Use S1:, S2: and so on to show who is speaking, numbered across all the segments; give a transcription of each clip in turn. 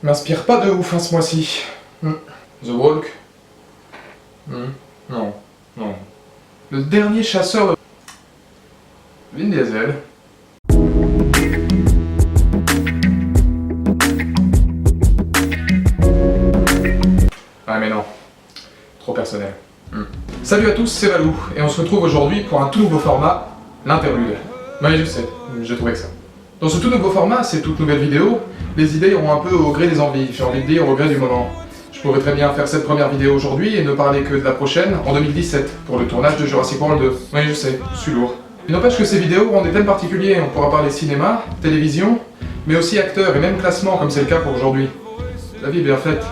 S1: M'inspire pas de ouf ce mois-ci. The Walk. Non. Le dernier chasseur de... Vin Diesel. Ah mais non. Trop personnel. Salut à tous, c'est Valou, et on se retrouve aujourd'hui pour un tout nouveau format, l'interlude. Oui, je sais, j'ai trouvé que ça. Dans ce tout nouveau format, ces toutes nouvelles vidéos, les idées iront un peu au gré des envies, j'ai envie de dire au gré du moment. Je pourrais très bien faire cette première vidéo aujourd'hui et ne parler que de la prochaine en 2017, pour le tournage de Jurassic World 2. Oui, je sais, je suis lourd. Il n'empêche que ces vidéos auront des thèmes particuliers, on pourra parler cinéma, télévision, mais aussi acteurs et même classement comme c'est le cas pour aujourd'hui. La vie est bien faite.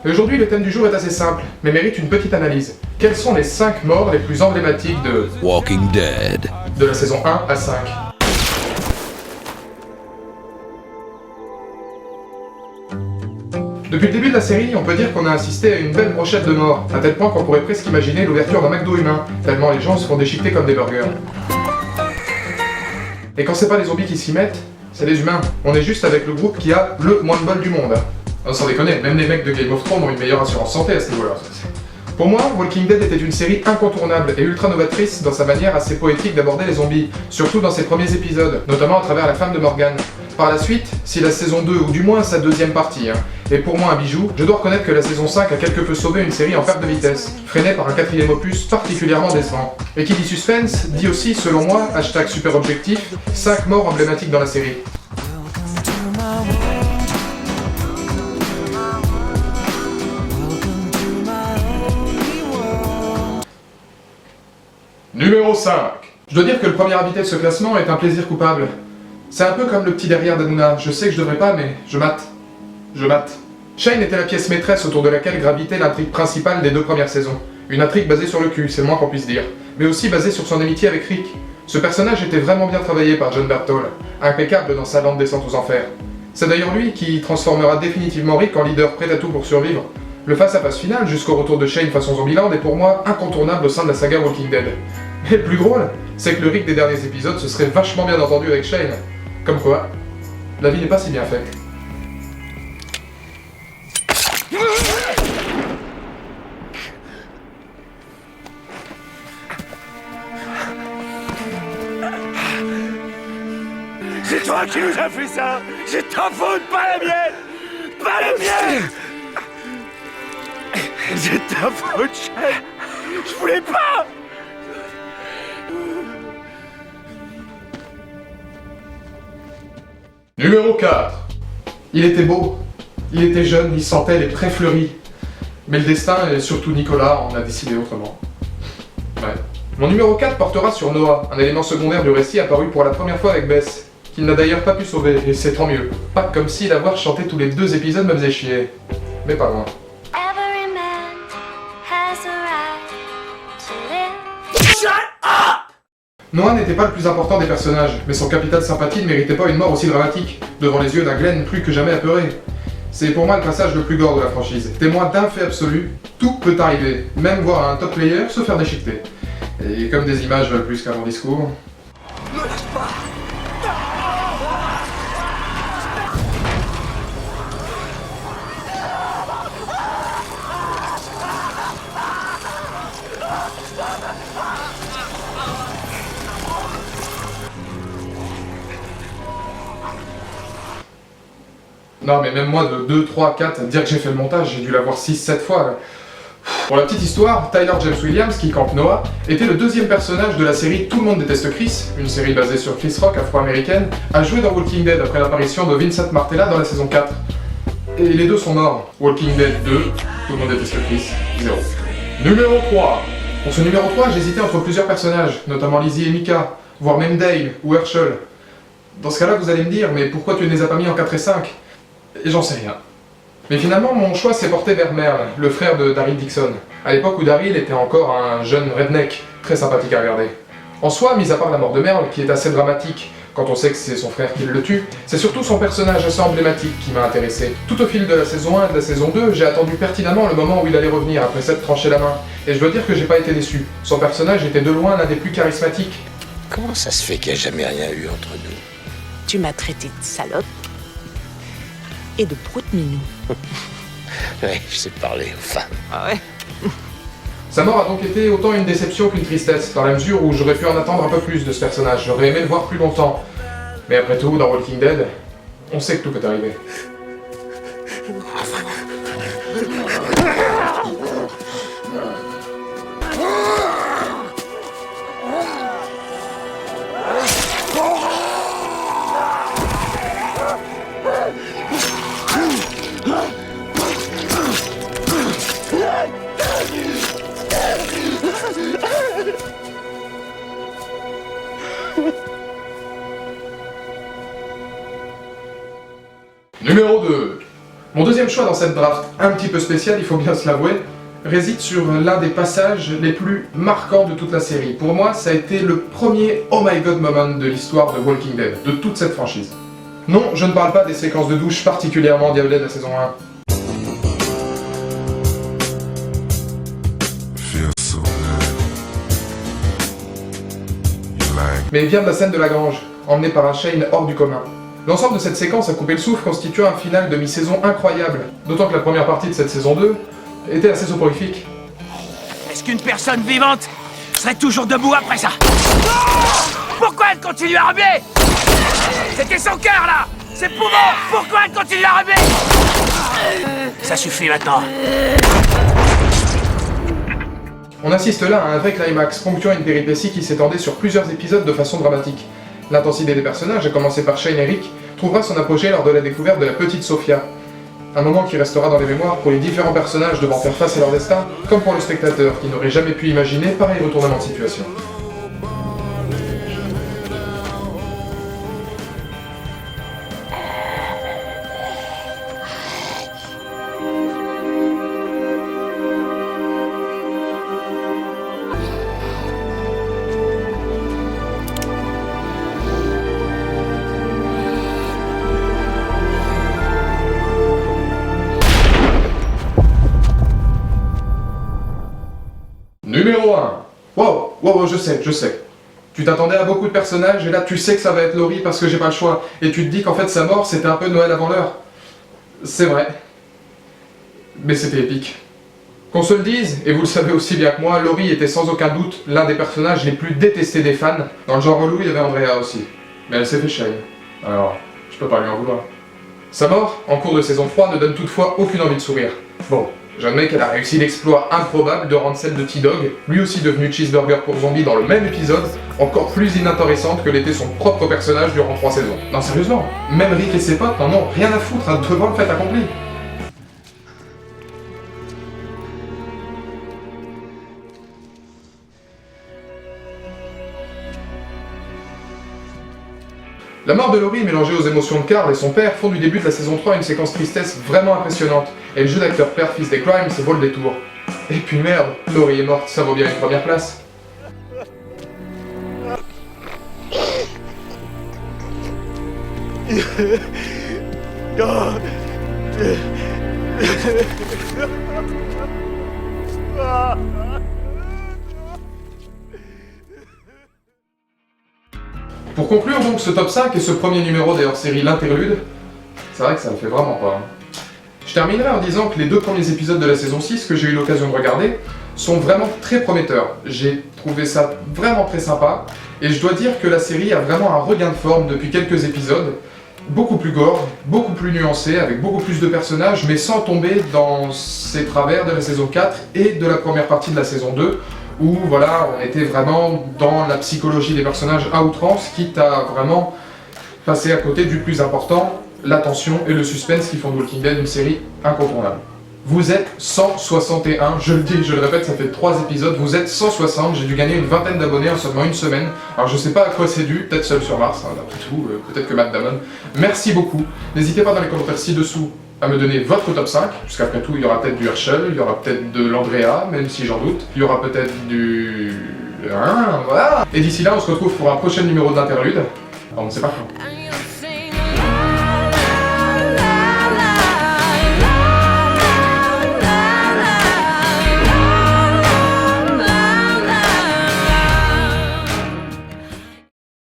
S1: Et aujourd'hui, le thème du jour est assez simple, mais mérite une petite analyse. Quelles sont les 5 morts les plus emblématiques de
S2: Walking Dead
S1: de la saison 1 à 5? Depuis le début de la série, on peut dire qu'on a assisté à une belle brochette de morts, à tel point qu'on pourrait presque imaginer l'ouverture d'un McDo humain, tellement les gens se font déchiqueter comme des burgers. Et quand c'est pas les zombies qui s'y mettent, c'est les humains. On est juste avec le groupe qui a le moins de bol du monde. Oh, sans déconner, même les mecs de Game of Thrones ont une meilleure assurance santé à ce niveau-là. Pour moi, Walking Dead était une série incontournable et ultra novatrice dans sa manière assez poétique d'aborder les zombies, surtout dans ses premiers épisodes, notamment à travers la femme de Morgan. Par la suite, si la saison 2, ou du moins sa deuxième partie, est pour moi un bijou, je dois reconnaître que la saison 5 a quelque peu sauvé une série en perte de vitesse, freinée par un quatrième opus particulièrement décevant. Et qui dit suspense, dit aussi, selon moi, hashtag super objectif, 5 morts emblématiques dans la série. Numéro 5. Je dois dire que le premier invité de ce classement est un plaisir coupable. C'est un peu comme le petit derrière d'Hanouna, je sais que je devrais pas, mais je mate. Shane était la pièce maîtresse autour de laquelle gravitait l'intrigue principale des 2 premières saisons. Une intrigue basée sur le cul, c'est le moins qu'on puisse dire, mais aussi basée sur son amitié avec Rick. Ce personnage était vraiment bien travaillé par John Berthold, impeccable dans sa lente descente aux enfers. C'est d'ailleurs lui qui transformera définitivement Rick en leader prêt à tout pour survivre. Le face-à-face final jusqu'au retour de Shane façon Zombieland est pour moi incontournable au sein de la saga Walking Dead. Et le plus drôle, c'est que le Rick des derniers épisodes se serait vachement bien entendu avec Shane. Comme quoi, la vie n'est pas si bien faite.
S3: C'est toi qui nous as fait ça! C'est ta faute, pas la mienne! Pas la mienne! C'est ta faute, Shane! Je voulais pas!
S1: Numéro 4. Il était beau, il était jeune, il sentait les prés fleuris. Mais le destin, et surtout Nicolas, en a décidé autrement. Ouais. Mon numéro 4 portera sur Noah, un élément secondaire du récit apparu pour la première fois avec Bess, qu'il n'a d'ailleurs pas pu sauver, et c'est tant mieux. Pas comme si l'avoir chanté tous les 2 épisodes me faisait chier. Mais pas loin.
S4: Every man has a right to live.
S3: Shut up!
S1: Noah n'était pas le plus important des personnages, mais son capital sympathie ne méritait pas une mort aussi dramatique, devant les yeux d'un Glenn plus que jamais apeuré. C'est pour moi le passage le plus gore de la franchise. Témoin d'un fait absolu, tout peut arriver, même voir un top player se faire déchiqueter. Et comme des images valent plus qu'un long discours...
S3: Me lâche pas!
S1: Non mais même moi de 2, 3, 4, dire que j'ai fait le montage, j'ai dû l'avoir 6, 7 fois. Là. Pour la petite histoire, Tyler James Williams, qui campe Noah, était le 2e personnage de la série Tout le monde déteste Chris, une série basée sur Chris Rock, afro-américaine, a joué dans Walking Dead après l'apparition de Vincent Martella dans la saison 4. Et les 2 sont morts. Walking Dead 2, Tout le monde déteste Chris, 0. Numéro 3. Pour ce numéro 3, j'hésitais entre plusieurs personnages, notamment Lizzie et Micah, voire même Dale ou Herschel. Dans ce cas-là, vous allez me dire, mais pourquoi tu ne les as pas mis en 4 et 5 ? Et j'en sais rien. Mais finalement, mon choix s'est porté vers Merle, le frère de Daryl Dixon, à l'époque où Daryl était encore un jeune redneck, très sympathique à regarder. En soi, mis à part la mort de Merle, qui est assez dramatique, quand on sait que c'est son frère qui le tue, c'est surtout son personnage assez emblématique qui m'a intéressé. Tout au fil de la saison 1 et de la saison 2, j'ai attendu pertinemment le moment où il allait revenir après s'être tranché la main, et je dois dire que j'ai pas été déçu. Son personnage était de loin l'un des plus charismatiques.
S2: Comment ça se fait qu'il n'y a jamais rien eu entre nous?
S5: Tu m'as traité de salope. et de prout-minou.
S2: Ouais, je sais parler aux femmes.
S5: Ah ouais?
S1: Sa mort a donc été autant une déception qu'une tristesse, dans la mesure où j'aurais pu en attendre un peu plus de ce personnage, j'aurais aimé le voir plus longtemps. Mais après tout, dans Walking Dead, on sait que tout peut arriver. Numéro 2. Mon deuxième choix dans cette draft, un petit peu spéciale, il faut bien se l'avouer, réside sur l'un des passages les plus marquants de toute la série. Pour moi, ça a été le premier oh my god moment de l'histoire de Walking Dead, de toute cette franchise. Non, je ne parle pas des séquences de douche particulièrement diablées de la saison 1. Mais il vient de la scène de la grange, emmenée par un Shane hors du commun. L'ensemble de cette séquence à couper le souffle constitue un final de mi-saison incroyable, d'autant que la première partie de cette saison 2 était assez soporifique.
S3: Est-ce qu'une personne vivante serait toujours debout après ça? Pourquoi elle continue à remuer? C'était son cœur là! C'est poumons! Pourquoi elle continue à remuer? Ça suffit maintenant.
S1: On assiste là à un vrai climax, ponctuant une péripétie qui s'étendait sur plusieurs épisodes de façon dramatique. L'intensité des personnages, à commencer par Shane et Rick, trouvera son apogée lors de la découverte de la petite Sophia. Un moment qui restera dans les mémoires pour les différents personnages devant faire face à leur destin, comme pour le spectateur qui n'aurait jamais pu imaginer pareil retournement de situation. Numéro 1. Wow, je sais. Tu t'attendais à beaucoup de personnages et là tu sais que ça va être Laurie parce que j'ai pas le choix. Et tu te dis qu'en fait sa mort c'était un peu Noël avant l'heure. C'est vrai. Mais c'était épique. Qu'on se le dise, et vous le savez aussi bien que moi, Laurie était sans aucun doute l'un des personnages les plus détestés des fans. Dans le genre relou, il y avait Andrea aussi. Mais elle s'est fait shame. Alors, je peux pas lui en vouloir. Sa mort, en cours de saison 3, ne donne toutefois aucune envie de sourire. Bon. J'admets qu'elle a réussi l'exploit improbable de rendre celle de T-Dog, lui aussi devenu cheeseburger pour zombie dans le même épisode, encore plus inintéressante que l'était son propre personnage durant 3 saisons. Non sérieusement, même Rick et ses potes n'en ont rien à foutre devant le fait accompli. La mort de Laurie mélangée aux émotions de Carl et son père font du début de la saison 3 une séquence tristesse vraiment impressionnante, et le jeu d'acteur père-fils des Crimes se vaut le détour. Et puis merde, Laurie est morte, ça vaut bien une première place. Pour conclure donc ce top 5 et ce premier numéro des hors-série l'interlude, c'est vrai que ça me fait vraiment pas. Je terminerai en disant que les 2 premiers épisodes de la saison 6 que j'ai eu l'occasion de regarder sont vraiment très prometteurs. J'ai trouvé ça vraiment très sympa, et je dois dire que la série a vraiment un regain de forme depuis quelques épisodes, beaucoup plus gore, beaucoup plus nuancé, avec beaucoup plus de personnages, mais sans tomber dans ces travers de la saison 4 et de la première partie de la saison 2, où voilà, on était vraiment dans la psychologie des personnages à outrance, quitte à vraiment passer à côté du plus important, la tension et le suspense qui font de Walking Dead une série incontournable. Vous êtes 161, je le dis, je le répète, ça fait 3 épisodes, vous êtes 160, j'ai dû gagner une vingtaine d'abonnés en seulement une semaine. Alors je sais pas à quoi c'est dû, peut-être Seul sur Mars, hein, d'après tout, peut-être que Matt Damon. Merci beaucoup, n'hésitez pas dans les commentaires ci-dessous à me donner votre top 5, puisqu'après tout il y aura peut-être du Herschel, il y aura peut-être de l'Andrea, même si j'en doute, il y aura peut-être du... voilà. Et d'ici là on se retrouve pour un prochain numéro de l'interlude, on ne sait pas quand.